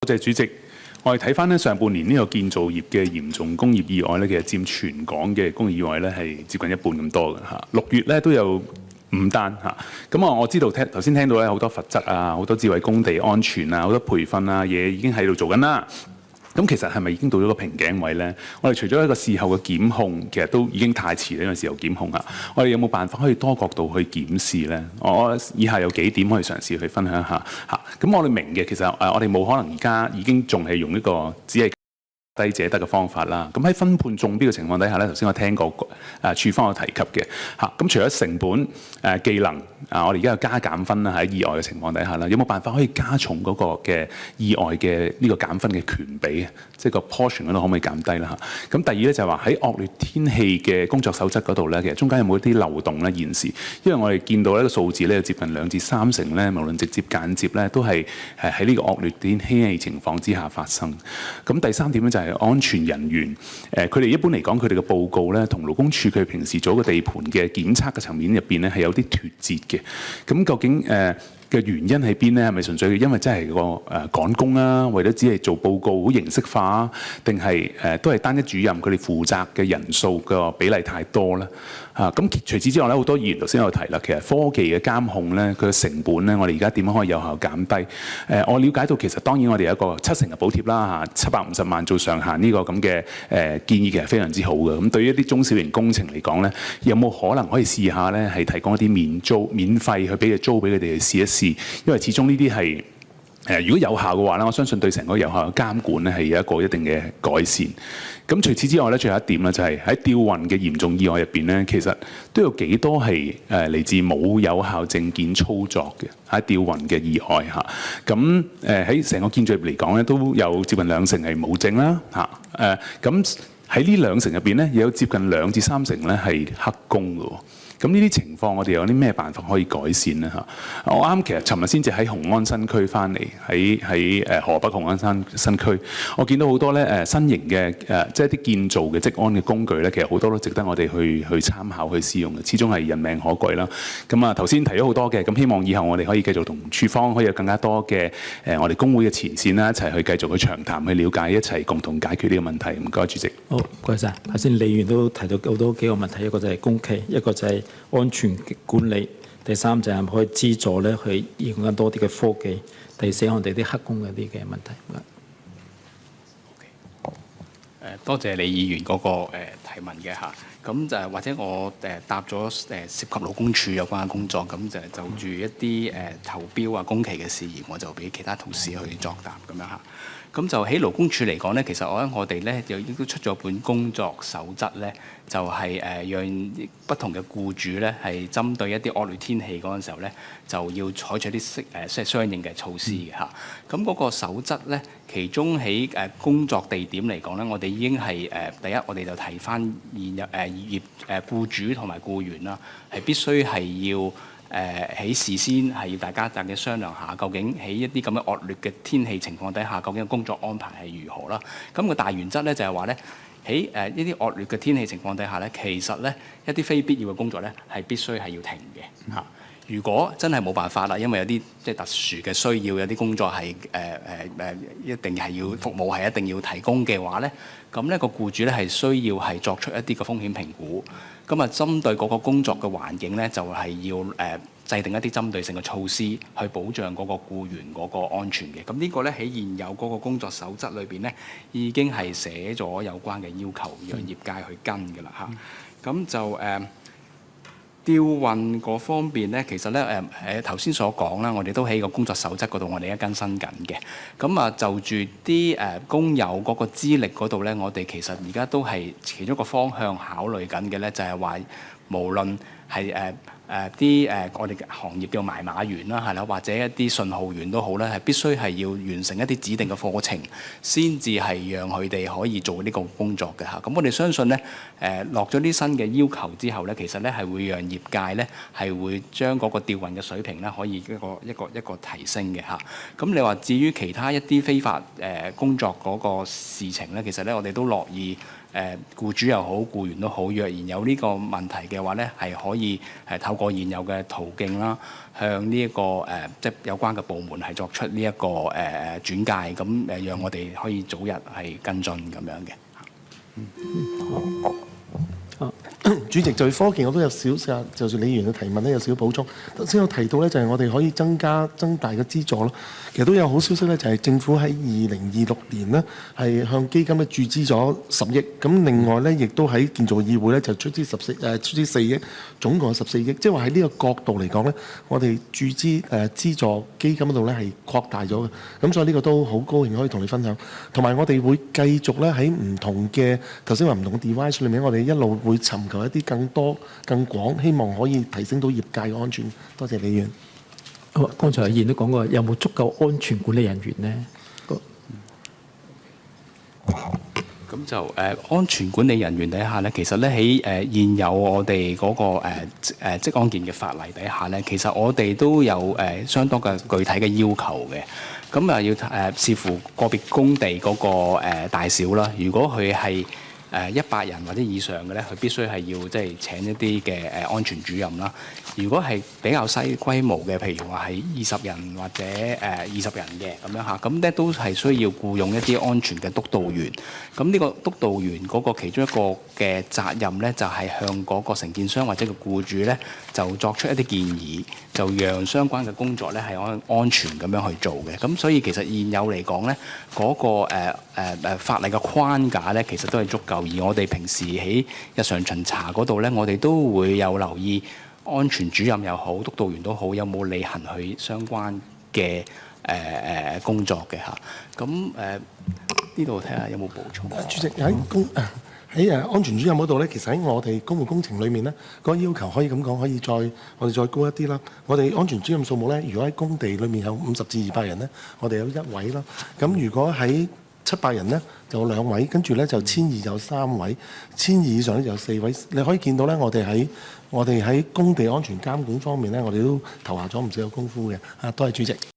多謝主席。我哋睇翻咧上半年呢個建造業嘅嚴重工業意外咧，其實佔全港嘅工業意外咧係接近一半咁多嘅嚇。6月咧都有5單嚇。咁我知道頭先聽到咧好多罰則啊，好多智慧工地安全啊，好多培訓啊嘢已經喺度做緊啦。咁其實係咪已經到咗個瓶頸位呢？我哋除咗一個事後嘅檢控，其實都已經太遲呢個事後檢控啊！我哋有冇辦法可以多角度去檢視呢？我以下有幾點可以嘗試去分享一下嚇。咁我哋明嘅，其實我哋冇可能而家已經仲係用呢個只係低者得嘅方法啦。咁喺分判中標嘅情況底下咧，頭先我聽過處方有提及嘅嚇。咁除咗成本技能我哋而家有加減分啦，喺意外嘅情況底下啦，有冇辦法可以加重嗰個嘅意外嘅呢個減分嘅權比啊？即係個 portion 嗰度可唔可以減低啦嚇？咁第二咧就係話喺惡劣天氣嘅工作守則嗰度咧，其實中間有冇一啲漏洞咧？現時因為我哋見到呢個數字咧，接近2至3成咧，無論直接間接咧，都係喺呢個惡劣天氣情況之下發生。咁第三點咧就係安全人員佢哋一般嚟講，佢哋嘅報告咧，同勞工處佢平時做個地盤嘅檢測嘅層面入邊咧，係有啲脫節嘅。咁究竟嘅原因喺邊咧？係咪純粹因為真係個趕工啊，為咗只係做報告好形式化，定係都係單一主任佢哋負責嘅人數個比例太多咧？咁除此之外咧，好多議員頭先有提啦，其實科技嘅監控咧，佢嘅成本咧，我哋而家點樣可以有效減低？我了解到其實當然我哋有一個70%嘅補貼啦嚇，750萬做上限呢個咁嘅建議其實非常之好嘅。咁對於一啲中小型工程嚟講咧，有冇可能可以試下咧，係提供一啲免費去俾佢租俾佢哋去試一試？因為始終呢啲係如果有效嘅話咧，我相信對成個有效嘅監管咧係有一個一定嘅改善。咁除此之外咧，最後一點咧就係喺吊運嘅嚴重意外入邊咧，其實都有幾多係嚟自冇有效證件操作嘅喺吊運嘅意外嚇。咁喺成個建造業嚟講咧，都有接近2成係冇證啦嚇。咁喺呢2成入邊咧，有接近2至3成咧係黑工嘅喎。咁呢啲情況，我哋有啲咩辦法可以改善呢？我啱其實尋日先至喺雄安新區翻嚟，喺河北雄安新區，我見到好多咧新型嘅即係啲建造嘅職安嘅工具咧，其實好多都值得我哋去參考去使用嘅，始終係人命可貴啦。咁頭先提咗好多嘅，咁希望以後我哋可以繼續同處方可以有更加多嘅我哋工會嘅前線啦，一齊去繼續去長談去了解，一齊共同解決呢個問題。唔該，主席。好，唔該曬。頭先李議員都提到好多幾個問題，一個就係工期，一個就係安全管理，第三就係可以資助咧去應用更多啲嘅科技，第四我哋啲黑工嗰啲嘅問題。多謝李議員嗰個提問嘅嚇，咁就或者我答咗涉及勞工處有關嘅工作，咁就住一啲投標啊工期嘅事宜，我就俾其他同事去作答咁樣嚇。咁就喺勞工處嚟講咧，其實我哋咧又亦都出咗本工作守則咧，就係讓不同嘅僱主咧係針對一啲惡劣天氣嗰陣時候咧，就要採取啲即係相應嘅措施嘅嚇。咁嗰個守則咧，其中喺工作地點嚟講咧，我哋已經係第一，我哋就提翻現有僱主同埋僱員啦，係必須係要喺事先係要大家商量下，究竟喺一啲咁嘅惡劣嘅天氣情況底下，究竟嘅工作安排係如何啦？咁個大原則咧就係話咧，喺呢啲惡劣嘅天氣情況底下咧，其實咧一啲非必要嘅工作咧係必須係要停嘅嚇。如果真係冇辦法啦，因為有啲即係特殊嘅需要，有啲工作係一定係要服務係一定要提供嘅話咧，咁呢個僱主咧係需要係作出一啲嘅風險評估，咁啊針對嗰個工作嘅環境咧，就係要制定一啲針對性嘅措施去保障嗰個僱員嗰個安全嘅。咁呢個咧喺現有嗰個工作守則裏邊咧，已經係寫咗有關嘅要求，讓業界去跟㗎啦嚇。咁就吊運嗰方面咧，其實咧頭先所講啦，我哋都喺個工作守則嗰度，我哋而家更新緊嘅。咁啊，就住啲工友嗰個資歷嗰度咧，我哋其實而家都係其中一個方向考慮緊嘅咧，就係話無論係我哋行業叫埋碼員啦，係啦，或者一啲信號員都好咧，係必須係要完成一啲指定嘅課程，先至係讓佢哋可以做呢個工作嘅嚇。咁我哋相信咧，落咗啲新嘅要求之後咧，其實咧係會讓業界咧係會將嗰個吊運嘅水平咧可以一個提升嘅嚇。咁你話至於其他一啲非法工作嗰個事情咧，其實咧我哋都樂意僱主又好，僱員都好，若然有呢個問題嘅話咧，係可以透過現有嘅途徑啦，向呢、即係有關嘅部門係作出呢一個轉介，咁讓我哋可以早日係跟進咁樣嘅。主席，就科技我都有少少，就算李議員嘅提問咧有少少補充。頭先有提到咧，就係我哋可以增大嘅資助咯。其實都有好消息咧，就係政府喺2026年呢，係向基金咧注資咗10億。咁另外咧，亦都喺建造議會咧就出資4億，總共14億。即係話喺呢個角度嚟講咧，我哋注資資助基金嗰度咧係擴大咗嘅。咁所以呢個都好高興可以同你分享。同埋我哋會繼續咧喺唔同嘅頭先話唔同嘅 device 裏面，我哋一路會尋求一啲更多、更廣，希望可以提升到業界嘅安全。多謝李議員。好，剛才議員都講過，有冇足夠安全管理人員呢？咁就安全管理人員底下咧，其實咧喺現有我哋嗰個職安健嘅法例底下咧，其實我哋都有相當嘅具體嘅要求嘅。咁啊要視乎個別工地嗰個大小啦。如果佢係100人或者以上嘅咧，佢必須係要即係請一啲嘅安全主任啦。如果係比較細規模嘅，譬如話係20人或者20人嘅咁樣嚇，咁咧都係需要僱用一啲安全嘅督導員。咁呢個督導員嗰個其中一個嘅責任咧，就係向嗰個承建商或者個僱主咧，就作出一啲建議，就讓相關嘅工作咧係安全咁樣去做嘅。咁所以其實現有嚟講咧，嗰個法例嘅框架咧，其實都係足夠。而我哋平時喺日常巡查嗰度咧，我哋都會有留意安全主任又好，督導員都好，有冇履行佢相關嘅工作嘅嚇。咁呢度睇下有冇補充。主席喺安全主任嗰度咧，其實喺我哋公務工程裏面咧，嗰個要求可以咁講，可以我哋再高一啲啦。我哋安全主任數目咧，如果喺工地裏面有50至200人咧，我哋有1位啦。咁如果喺700人咧，就有2位，跟住咧就1200有3位，1200以上咧就有4位。你可以見到咧，我哋喺工地安全監管方面咧，我哋都投下咗唔少嘅功夫嘅。多謝主席。